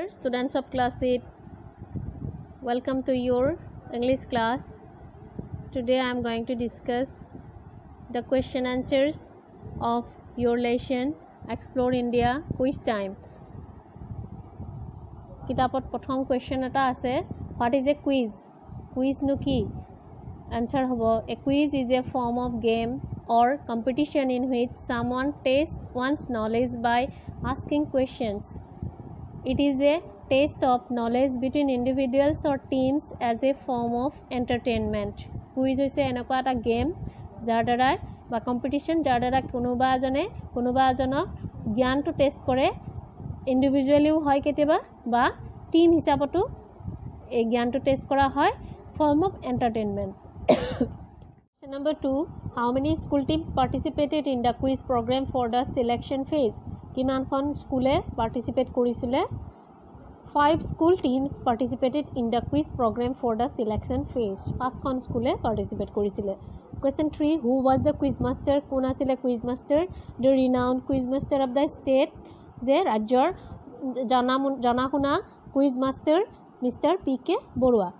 Dear students of class 8, welcome to your English class. Today I am going to discuss the question answers of your lesson Explore India quiz time. Kitabot prothom question eta ase, what is a quiz? Quiz no ki? Answer hobo, a quiz is a form of game or competition in which someone tests one's knowledge by asking questions. It is a test of knowledge between individuals or teams as a form of entertainment. Quiz is a game jar darai ba competition jar darai konoba ajonok gyan to test kore individually hoy keteba ba team hisabotu e gyan to test kora hoy form of entertainment. Question number 2, how many school teams participated in the quiz program for the selection phase? Kiman khon skule participate korisile? 5 school teams participated in the quiz program for the selection phase. 5 khon skule participate korisile. Question 3, who was the quiz master? Kon asile quiz master? The renowned quiz master of the state, the rajyor jana huna quiz master Mr. P.K. Borua.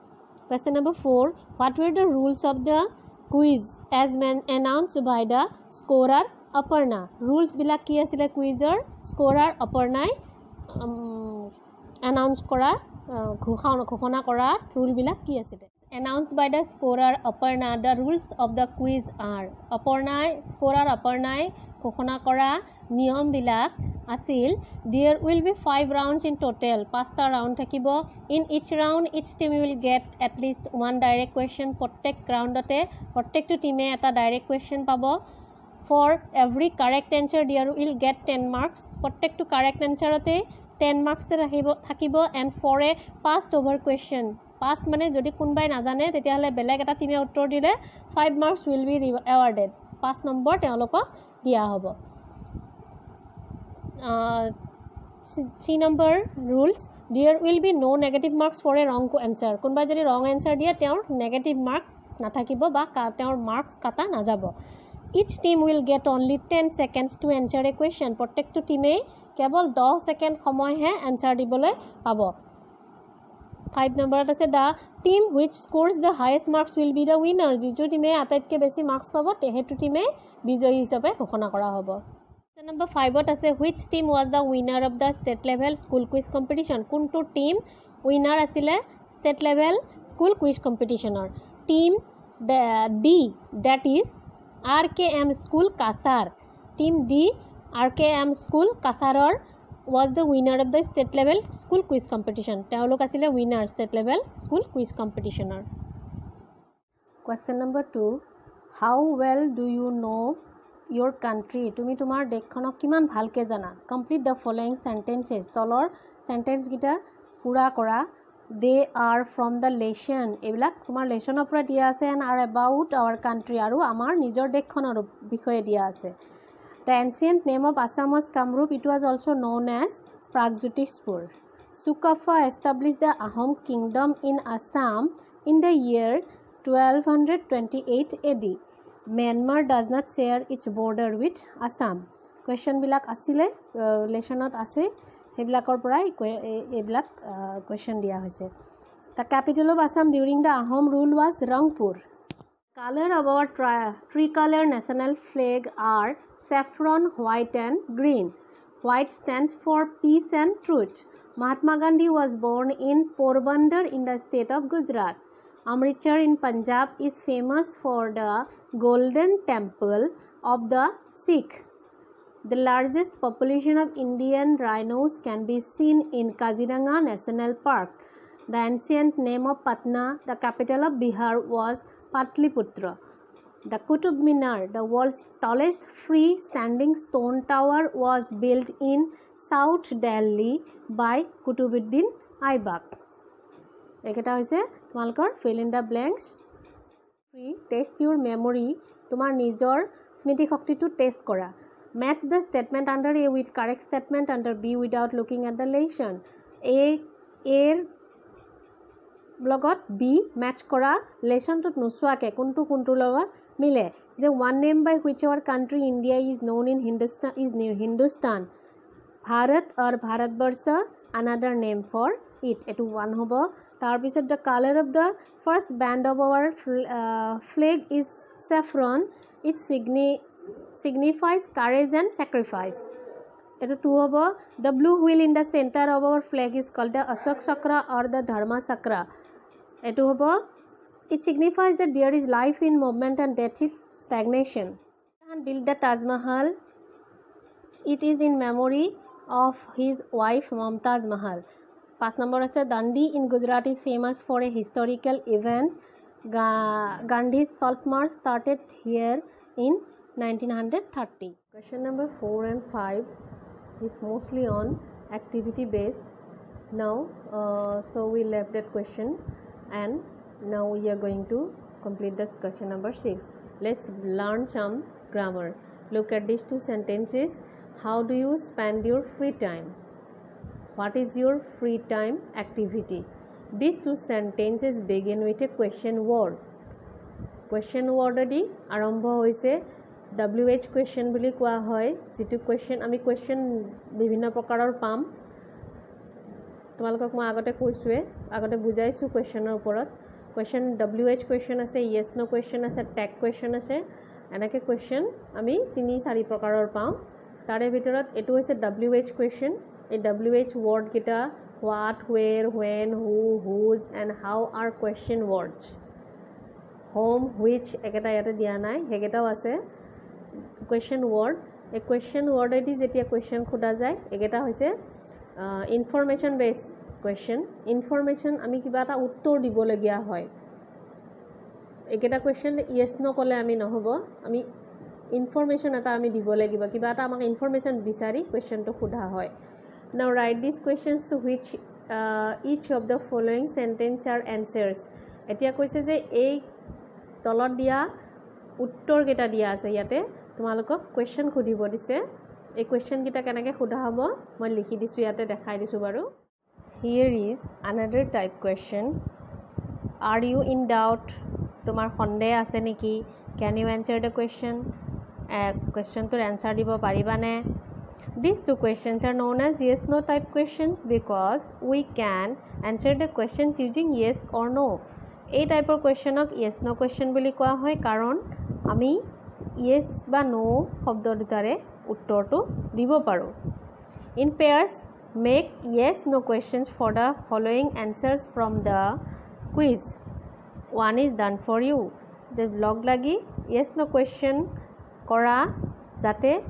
Question number 4, what were the rules of the quiz as announced by the scorer Aparna? Rules bilak ki asile quizor scorer Aparnai announce kora ghoshona kora rule bilak ki asile. Announced by the scorer Aparna, the rules of the quiz are scorer Aparnai ghoshona kora niyam bilak asil, there will be 5 rounds in total. 5ta round thakibo. In each round each team will get at least one direct question. Prottek roundote prottektu team e eta direct question pabo. For every correct answer there will get 10 marks. Prottektu correct answer ote 10 marks thakibo, and for a passed over question, past mane jodi kunbai najane tetia hole beleg eta team e uttor dile 5 marks will be awarded. Pass number teolokok dia hobo. C number rules, there will be no negative marks for a wrong answer. Kunba jodi wrong answer dia teor negative mark nathakibo ba teor marks kata najabo. Each team will get only 10 seconds to answer a question. Prottektu team e kebol 10 second samoy he answer dibole pabo. 5 number ase the team which scores the highest marks will be the winner. Jijo team e ataitke beshi marks pabo tehetu team e bijoyi hisabe ghoshona kora hobo. Number 5 ase which team was the winner of the state level school quiz competition? Kuntu team winner asile state level school quiz competition or team D, that is RKM school Kasar. Team D RKM school Kasaror was the winner of the state level school quiz competition. Teolok asile winner state level school quiz competitioner. Question number 2, how well do you know your country? Tumi tomar dekhonok kiman bhalke jana? Complete the following sentences. Tolor sentence gita pura kora. They are from the lesson. Ebilak tomar lesson opera dia ase and are about our country aru amar nijor dekhonor bikhoye dia ase. The ancient name of Assam was Kamrup. It was also known as Pragjyotispur. Sukafa established the Ahom kingdom in Assam in the year 1228 AD. Myanmar does not share its border with Assam. Question bilak asile lessonot ase hebilakor porai ebilak question dia hoise. The capital of Assam during the Ahom rule was Rangpur. Color of our tricolor national flag are saffron, white and green. White stands for peace and truth. Mahatma Gandhi was born in Porbandar in the state of Gujarat. Amritsar in Punjab is famous for the Golden Temple of the Sikh. The largest population of Indian rhinos can be seen in Kaziranga National Park. The ancient name of Patna, the capital of Bihar, was Patliputra. The Qutub Minar, the world's tallest free-standing stone tower, was built in South Delhi by Qutubuddin Aibak. Eketa hoise tomalkor fill in the blanks. 3. Test your memory. Tomar nijor smriti shakti to test kora. Match the statement under A with correct statement under B without looking at the lesson. A blogot B match kora lesson to nusuake kuntu logot mile. The one name by which our country India is known in Hindustan is near Hindustan. Bharat or Bharatbarsha another name for it. Etu one hobo. Tar pisot the color of the first band of our flag is saffron. It signifies courage and sacrifice. Etu two hobo. The blue wheel in the center of our flag is called the Ashok Chakra or the Dharma Chakra. Etu hobo. It signifies that there is life in movement and death is stagnation. And built the Taj Mahal. It is in memory of his wife Mumtaz Mahal. 5 number ase Dandi in Gujarat is famous for a historical event. Gandhi's Salt March started here in 1930. Question number 4 and 5 is mostly on activity based. Now so we left that question and now we are going to complete this question number 6. Let's learn some grammar. Look at these two sentences. How do you spend your free time? What is your free time activity? These two sentences begin with a question word. Question word adi arambho hoise WH question buli koa hoy. Jitu question ami question bibhinno prokaror pam. Tomalokok moi agote koisue agote bujaisu question er uporot. Question WH question ase, yes no question ase, tag question ase. Enake question ami 3-4 prokaror pam. Tare bitorat etu hoise WH question. A WH word kita what, where, when, who, whose and how are question words. Home, which eketa yate dia nai hegetaও ase question word. A question word edi jetia question khoda jay eketa hoise information based question. Information ami kiba ta uttor dibolagia hoy. Eketa question yes no kole ami nohobo ami information eta ami dibolagiba kiba ta amak information bisari question to khoda hoy. Now write these questions to which each of the following sentence are answers. Etia koise je ei tolot dia uttor geta dia ase yate tomalokok question khodibo dise. Ei question gita kenake khoda hobo moi likhi disu yate dekhai disu baru. Here is another type question. Are you in doubt? Tomar khonde ase niki? Can you answer the question? Question to answer dibo pariba ne? These two questions are known as yes no type questions because we can answer the questions using yes or no. A type of question ok yes no question boli koa hoy karon ami yes ba no shobdo dutare uttor to dibo paru. In pairs make yes no questions for the following answers from the quiz. One is done for you. The blog lagi yes no question kora jate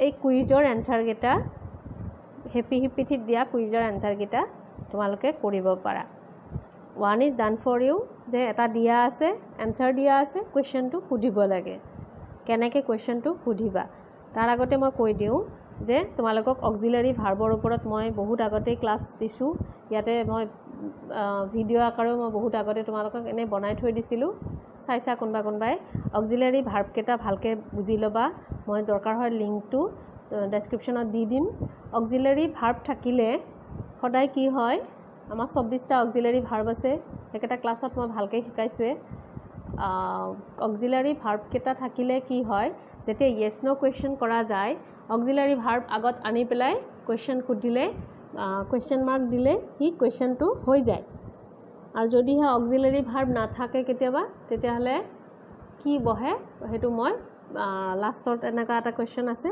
এই কুইজৰ answer গেটা happy হিপিথিত দিয়া কুইজৰ answer গেটা তোমালোকে কৰিব পাৰা. One is done for you যে এটা দিয়া আছে answer দিয়া আছে কোৱেশ্চনটো সুধিব লাগে. কেনেকৈ কোৱেশ্চনটো সুধিবা তাৰ আগতে মই কৈ দিওঁ যে তোমালোকক অক্সিলাৰি ভাৰ্বৰ ওপৰত মই বহুত আগতে ক্লাছ দিছোঁ. ইয়াতে মই ভিডিঅ' আকাৰেও মই বহুত আগতে তোমালোকক এনে বনাই থৈ দিছিলোঁ. চাইছা কোনবাই অক্সিলাৰি ভাৰ্ব কেইটা ভালকৈ বুজি ল'বা. মই দৰকাৰ হয় লিংকটো ডেছক্ৰিপশ্যনত দি দিম. অক্সিলাৰি ভাৰ্ব থাকিলে সদায় কি হয় আমাৰ 24টা অক্সিলাৰি ভাৰ্ব আছে. সেইকেইটা ক্লাছত মই ভালকৈ শিকাইছোঁৱে. অক্সিলাৰি ভাৰ্ব কেইটা থাকিলে কি হয় যেতিয়া য়েছ ন' কুৱেশ্যন কৰা যায় অক্সিলাৰি ভাৰ্ব আগত আনি পেলাই কুৱেশ্যন সুধিলে কুৱেশ্যন মাৰ্ক দিলে সি কুৱেশ্যনটো হৈ যায়. আৰু যদিহে অক্সিলাৰি ভাৰ্ব নাথাকে কেতিয়াবা তেতিয়াহ'লে কি বহে সেইটো মই লাষ্টত এনেকুৱা এটা কুৱেশ্যন আছে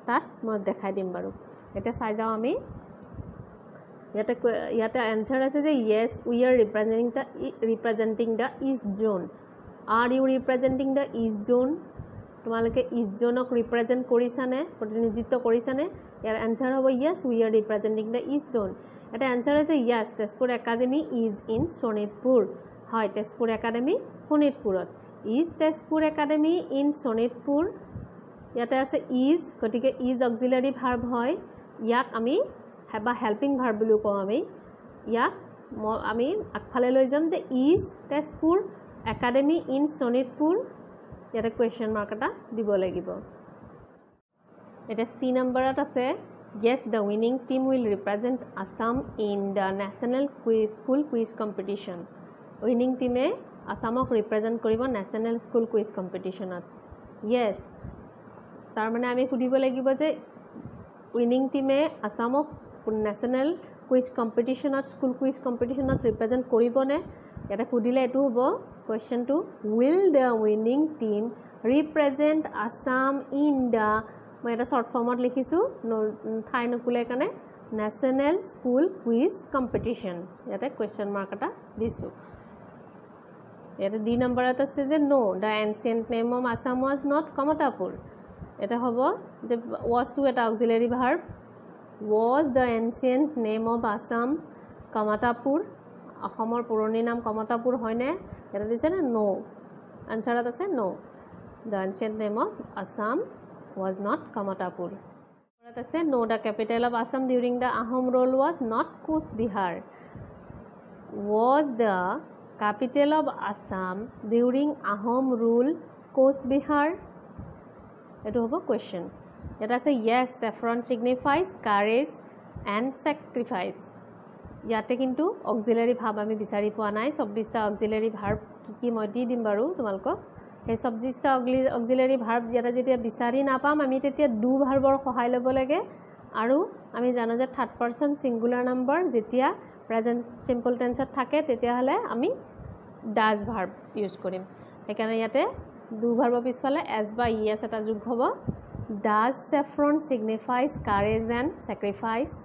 তাত মই দেখাই দিম বাৰু. এতিয়া চাই যাওঁ আমি. ইয়াতে এনসাৰ আছে যে yes we are representing the east zone. Are you representing the east zone? তোমালোকে ইষ্ট জোনক ৰিপ্ৰেজেণ্ট কৰিছানে, প্ৰতিনিধিত্ব কৰিছানে? ইয়াৰ এনসাৰ হ'ব yes we are representing the east zone. এটা এনসাৰ আছে yes Tezpur academy is in Sonitpur. হয় তেজপুৰ একাডেমি শোণিতপুৰত. Is Tezpur academy in Sonitpur. ইয়াতে আছে ইজ গতিকে ইজ অক্সিলাৰি ভাৰ্ব হয়. ইয়াক আমি বা হেল্পিং ভাৰ্ব বুলিও কওঁ আমি. ইয়াক আমি আগফালে লৈ যাম যে is Tezpur academy in Sonitpur. ইয়াতে কুৱেশ্যন মাৰ্ক এটা দিব লাগিব. এতিয়া চি নম্বৰত আছে yes the winning team will represent Assam in the national school quiz competition. winning team e Assamok represent koribo national school quiz competition at. yes tar mane ami khudibo lagibo je winning team e Assamok national quiz কম্পিটিশ্যনত school quiz কম্পিটিশ্যনত represent কৰিবনে ইয়াতে সুধিলে এইটো হ'ব কুৱেশ্যনটো will the winning team represent Assam in the মই এটা শ্বৰ্ট ফৰ্মত লিখিছোঁ ঠাই নুকুলে কাৰণে নেশ্যনেল স্কুল কুইজ কম্পিটিশ্যন ইয়াতে কুৱেশ্যন মাৰ্ক এটা দিছোঁ ইয়াতে ডি নম্বৰত আছে যে no the ancient name of Assam was not Kamtapur এটা হ'ব যে ৱাজটো এটা auxiliary verb was the ancient name of Assam Kamatapur অসমৰ পুৰণি নাম কমতাপুৰ হয়নে ইয়াতে দিছে নে নো আনচাৰত আছে নো the ancient name of Assam was not Kamatapur ইয়াত আছে নো the capital of Assam during the Ahom rule was not Cooch Behar was the capital of Assam during Ahom rule Coachbihar etu hobo question eta ase yes saffron signifies courage and sacrifice yate kintu auxiliary verb ami bisari poa nai 24 ta auxiliary verb ki moi di dim baru tumalko he 24 ta auxiliary verb yata jetia bisari na pam ami tetia do verbor sohai lobo lage aru ami jano je third person singular number jetia present simple tense থাকে তেতিয়া হলে আমি does verb use কৰিম একাৰণে ইয়াতে do verb পিছফালে s বা es এটা যোগ হ'ব does saffron signifies courage and sacrifice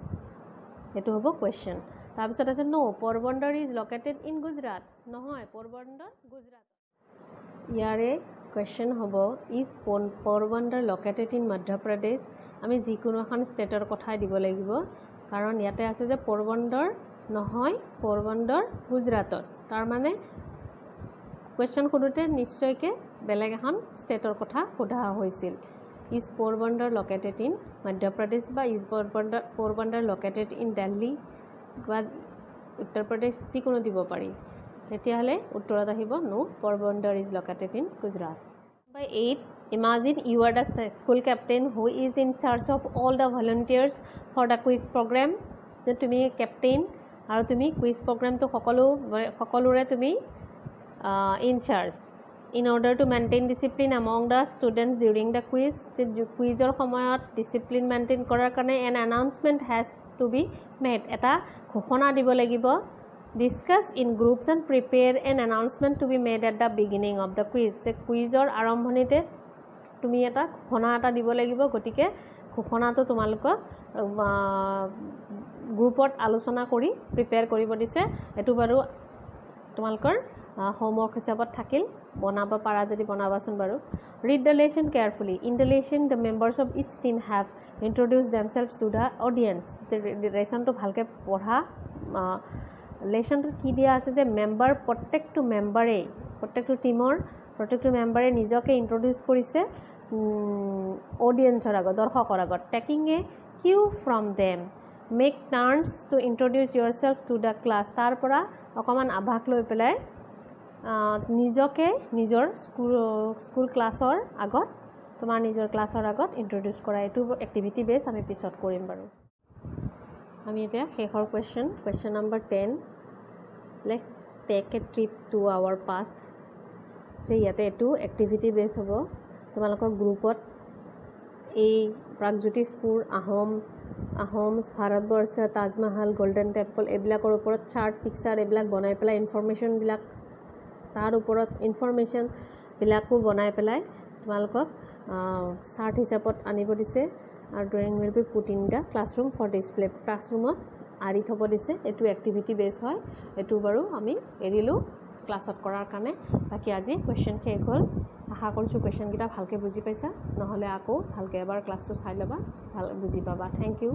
এটো হ'ব question তাৰ পিছত আছে no Porbandar is located in Gujarat নহয় Porbandar Gujarat ইয়াৰে question হ'ব is Porbandar located in Madhya Pradesh আমি যিকোনো এখন ষ্টেটৰ কথাই দিব লাগিব কাৰণ ইয়াতে আছে যে Porbandar নহয় Porbandar গুজৰাটত তাৰ মানে কোৱেশ্চন খুদুতে নিশ্চয়কে বেলেগ এখন ষ্টেটৰ কথা সোধা হৈছিল is Porbandar located in Madhya Pradesh বা is Porbandar located in Delhi বা উত্তৰ প্ৰদেশ যিকোনো দিব পাৰি তেতিয়াহলে উত্তৰত আহিব নো Porbandar is located in Gujarat by 8 imagine you are the school captain who is in charge of all the volunteers for the quiz program যে তুমি captain আৰু তুমি কুইজ প্ৰগ্ৰামটো সকলোৰে তুমি in charge in order to maintain discipline among the students during the quiz কুইজৰ সময়ত discipline maintain কৰাৰ কাৰণে an announcement has to be made এটা ঘোষণা দিব লাগিব discuss in groups and prepare an announcement to be made at the beginning of the quiz যে কুইজৰ আৰম্ভণিতে তুমি এটা ঘোষণা এটা দিব লাগিব গতিকে ঘোষণাটো তোমালোকক গ্ৰুপত আলোচনা কৰি প্ৰিপেয়াৰ কৰিব দিছে এটো বাৰু তোমালকৰ হোমৱৰ্ক হিচাপত থাকিল বনাব পাৰা যদি বনাবাচোন বাৰু read the lesson carefully in the lesson the members of each team have introduced themselves to the audience the lesson to ভালকে পঢ়া lesson to কি দিয়া আছে যে মেম্বাৰ প্ৰত্যেকটো মেম্বাৰে প্ৰত্যেকটো টিমৰ প্ৰত্যেকটো মেম্বাৰে নিজকে ইন্ট্ৰোডিউস কৰিছে অডিয়েন্সৰ আগত দৰ্শকৰ আগত taking a cue from them make turns to introduce yourself to the class তাৰ পৰা অকমান আভাস লৈ পেলাই নিজকে নিজৰ স্কুল ক্লাছৰ আগত তোমাৰ নিজৰ ক্লাছৰ আগত ইন্ট্ৰোডিউস কৰা এটো এক্টিভিটি বেস আমি পিছত কৰিম বাৰু আমি এটা শেষৰ question number 10 let's take a trip to our past যে ইয়াতে এটো এক্টিভিটি বেস হ'ব তোমালোকৰ গ্ৰুপত এই প্ৰাগজ্যোতিষপুৰ আহোমস ভাৰতবৰ্ষ তাজমহল গোল্ডেন টেম্পল এবিলাকৰ ওপৰত চাৰ্ট পিকচাৰ এবিলাক বনাই পেলাই ইনফৰমেশন বিলাক তাৰ ওপৰত ইনফৰমেশন বিলাকো বনাই পেলাই তোমালোকক চাৰ্ট হিচাপত আনিব দিছে আৰু drawing will be put in the classroom for display ক্লাছৰুমত আৰি থব দিছে এটো এক্টিভিটি বেস হয় এটো বাৰু আমি এৰিলো ক্লাছত কৰাৰ কাৰণে বাকি আজি কোৱেশ্চন শেষ হ'ল আশা কৰিছো কোৱেশ্চন গিটা ভালকে বুজি পাইছা নহলে আকৌ ভালকে এবাৰ ক্লাছটো চাই লবা ভাল বুজি পাবা থ্যাংক ইউ